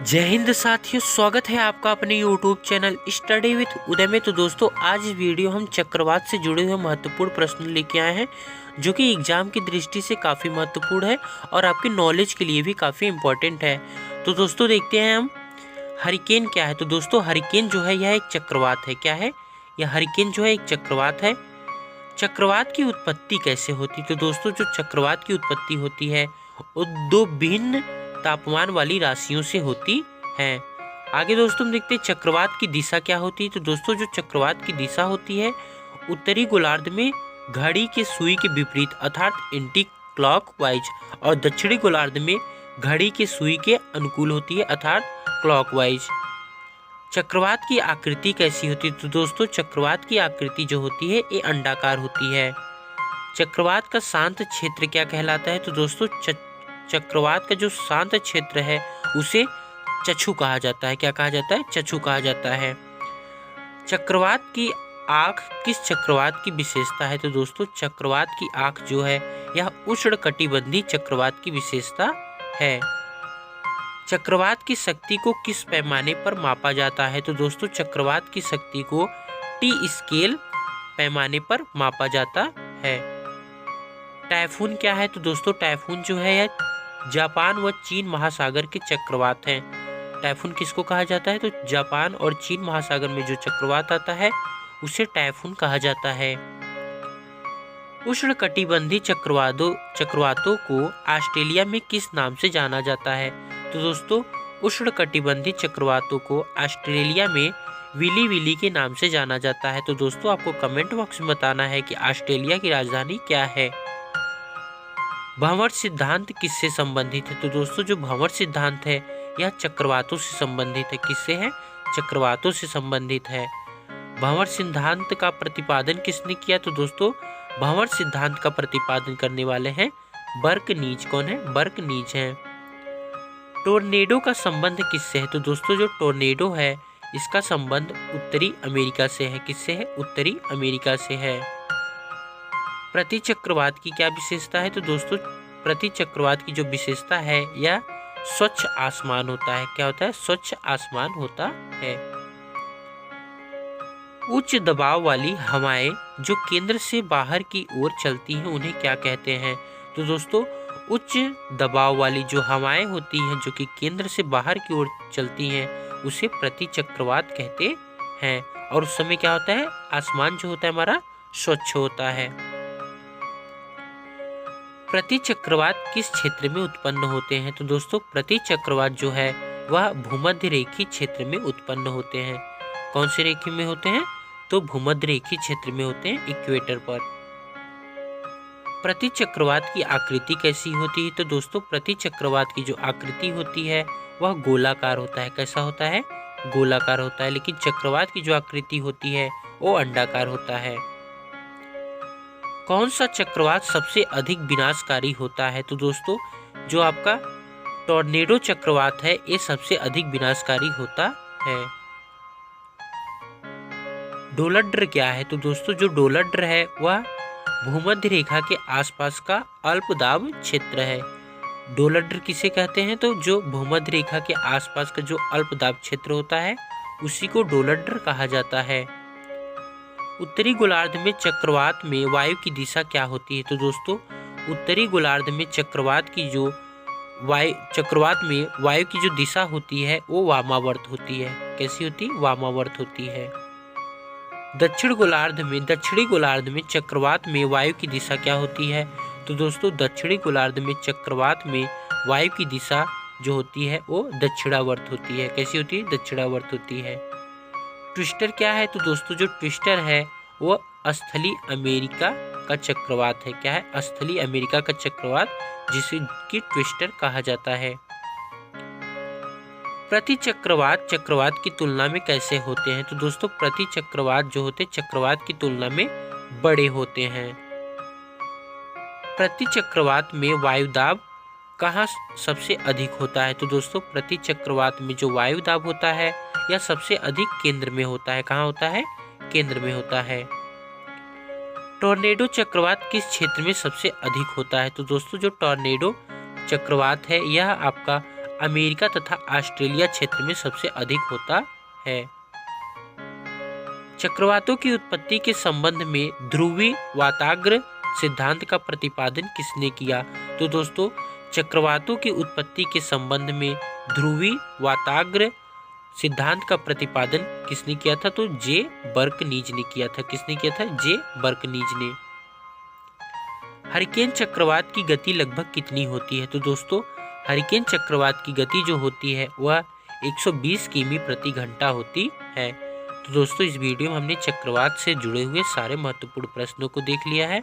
जय हिंद साथियों, स्वागत है आपका अपने YouTube चैनल स्टडी विथ उदय में। तो दोस्तों, आज इस वीडियो हम चक्रवात से जुड़े हुए महत्वपूर्ण प्रश्न लेके आए हैं जो कि एग्जाम की दृष्टि से काफ़ी महत्वपूर्ण है और आपके नॉलेज के लिए भी काफ़ी इम्पोर्टेंट है। तो दोस्तों, देखते हैं हम हरिकेन क्या है। तो दोस्तों, हरिकेन जो है यह एक चक्रवात है। क्या है यह? हरिकेन जो है एक चक्रवात है। चक्रवात की उत्पत्ति कैसे होती? तो दोस्तों, जो चक्रवात की उत्पत्ति होती है वो दो भिन्न तापमान वाली राशियों से होती है। आगे दोस्तों हम देखते हैं चक्रवात की दिशा क्या होती है। तो दोस्तों, जो चक्रवात की दिशा होती है उत्तरी गोलार्ध में घड़ी के सुई के विपरीत अर्थात एंटी क्लॉकवाइज, और दक्षिणी गोलार्ध में घड़ी के सुई के अनुकूल होती है अर्थात क्लॉकवाइज। चक्रवात की आकृति कैसी होती है? तो दोस्तों, चक्रवात की आकृति जो होती है ये अंडाकार होती है। चक्रवात का शांत क्षेत्र क्या कहलाता है? तो दोस्तों, चक्रवात का जो शांत क्षेत्र है उसे चक्षु कहा जाता है। क्या कहा जाता है? चक्षु कहा जाता है। चक्रवात की आँख किस चक्रवात की विशेषता है? तो दोस्तों, चक्रवात की आँख जो है यह उष्णकटिबंधीय चक्रवात की विशेषता है। चक्रवात की शक्ति को किस पैमाने पर मापा जाता है? तो दोस्तों, चक्रवात की शक्ति को टी स्केल पैमाने पर मापा जाता है। टाइफून क्या है? तो दोस्तों, टाइफून जो है यह जापान व चीन महासागर के चक्रवात हैं। टाइफून किसको कहा जाता है? तो जापान और चीन महासागर में जो चक्रवात आता है उसे टाइफून कहा जाता है। उष्णकटिबंधीय चक्रवातों को ऑस्ट्रेलिया में किस नाम से जाना जाता है? तो दोस्तों, उष्णकटिबंधीय चक्रवातों को ऑस्ट्रेलिया में विली विली के नाम से जाना जाता है। तो दोस्तों, आपको कमेंट बॉक्स में बताना है कि ऑस्ट्रेलिया की राजधानी क्या है। भंवर सिद्धांत किससे संबंधित है? तो दोस्तों, जो भंवर सिद्धांत है यह चक्रवातों से संबंधित है। किससे है? चक्रवातों से संबंधित है। भंवर सिद्धांत का प्रतिपादन किसने किया? तो दोस्तों, भंवर सिद्धांत का प्रतिपादन करने वाले हैं बर्कनीज। कौन है? बर्कनीज हैं। टोर्नेडो का संबंध किससे है? तो दोस्तों, जो टोर्नेडो है इसका संबंध उत्तरी अमेरिका से है। किससे है? उत्तरी अमेरिका से है। प्रति चक्रवात की क्या विशेषता है? तो दोस्तों, प्रति चक्रवात की जो विशेषता है यह स्वच्छ आसमान होता है। क्या होता है? स्वच्छ आसमान होता है। उच्च दबाव वाली हवाएं जो केंद्र से बाहर की ओर चलती हैं उन्हें क्या कहते हैं? तो दोस्तों, उच्च दबाव वाली जो हवाएं होती हैं जो कि केंद्र से बाहर की ओर चलती हैं उसे प्रति चक्रवात कहते हैं। और उस समय क्या होता है? आसमान जो होता है हमारा स्वच्छ होता है। प्रति चक्रवात किस क्षेत्र में उत्पन्न होते हैं? तो दोस्तों, प्रति चक्रवात जो है वह भूमध्य रेखीय क्षेत्र में उत्पन्न होते हैं। कौन से रेखी में होते हैं? तो भूमध्य रेखीय क्षेत्र में होते हैं, इक्वेटर पर। प्रति चक्रवात की आकृति कैसी होती है? तो दोस्तों, प्रति चक्रवात की जो आकृति होती है वह गोलाकार होता है। कैसा होता है? गोलाकार होता है। लेकिन चक्रवात की जो आकृति होती है वो अंडाकार होता है। कौन सा चक्रवात सबसे अधिक विनाशकारी होता है? तो दोस्तों, जो आपका टॉर्नेडो चक्रवात है ये सबसे अधिक विनाशकारी होता है। डोलड्र क्या है? तो दोस्तों, जो डोलड्र है वह भूमध्य रेखा के आसपास का अल्पदाब क्षेत्र है। डोलड्र किसे कहते हैं? तो जो भूमध्य रेखा के आसपास का जो अल्पदाब क्षेत्र होता है उसी को डोलड्र कहा जाता है। उत्तरी गोलार्ध में चक्रवात में वायु की दिशा क्या होती है? तो दोस्तों, उत्तरी गोलार्ध में चक्रवात में वायु की जो दिशा होती है वो वामावर्त होती है। कैसी होती है? वामावर्त होती है। दक्षिणी गोलार्ध में चक्रवात में वायु की दिशा क्या होती है? तो दोस्तों, दक्षिणी गोलार्ध में चक्रवात में वायु की दिशा जो होती है वो दक्षिणावर्त होती है। कैसी होती है? दक्षिणावर्त होती है। ट्विस्टर क्या है? तो दोस्तों, जो ट्विस्टर है वो स्थलीय अमेरिका का चक्रवात है। क्या है? स्थलीय अमेरिका का चक्रवात जिसे कि ट्विस्टर कहा जाता है। प्रति चक्रवात की तुलना में कैसे होते हैं? तो दोस्तों, प्रति चक्रवात जो होते हैं चक्रवात की तुलना में बड़े होते हैं। प्रति चक्रवात में वायुदाब कहाँ सबसे अधिक होता है? तो दोस्तों, प्रति चक्रवात में जो वायुदाब होता है यह सबसे अधिक केंद्र में होता है। कहाँ होता है? केंद्र में होता है। टॉर्नेडो चक्रवात किस क्षेत्र में सबसे अधिक होता है? तो दोस्तों, जो टॉर्नेडो चक्रवात है यह आपका अमेरिका तथा ऑस्ट्रेलिया क्षेत्र में सबसे अधिक होता है। चक्रवातों की उत्पत्ति के संबंध में ध्रुवीय वाताग्र सिद्धांत का प्रतिपादन किसने किया? तो दोस्तों चक्रवातों की उत्पत्ति के संबंध में ध्रुवीय वाताग्र सिद्धांत का प्रतिपादन किसने किया था? तो जे बर्कनीज ने किया था। किसने किया था? जे बर्कनीज ने। हरिकेन चक्रवात की गति लगभग कितनी होती है? तो दोस्तों हरिकेन चक्रवात की गति जो होती है वह 120 किमी प्रति घंटा होती है। तो दोस्तों इस वीडियो में हमने चक्रवात से जुड़े हुए सारे महत्वपूर्ण प्रश्नों को देख लिया है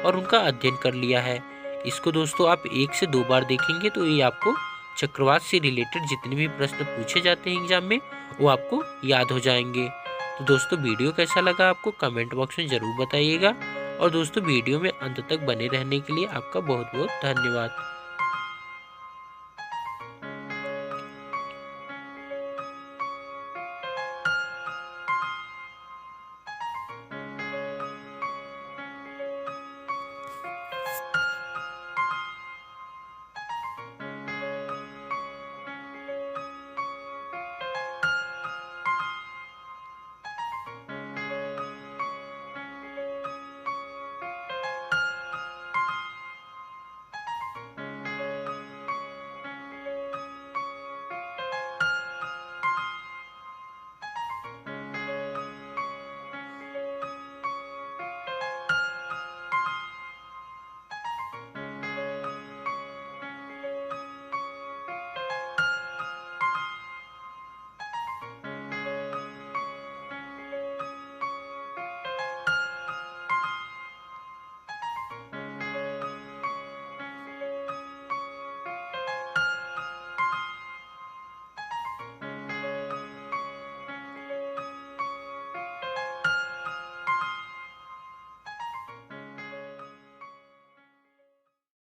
और उनका अध्ययन कर लिया है। इसको दोस्तों आप 1 से 2 बार देखेंगे तो ये आपको चक्रवात से रिलेटेड जितने भी प्रश्न पूछे जाते हैं एग्जाम में वो आपको याद हो जाएंगे। तो दोस्तों वीडियो कैसा लगा आपको कमेंट बॉक्स में ज़रूर बताइएगा और दोस्तों वीडियो में अंत तक बने रहने के लिए आपका बहुत बहुत धन्यवाद।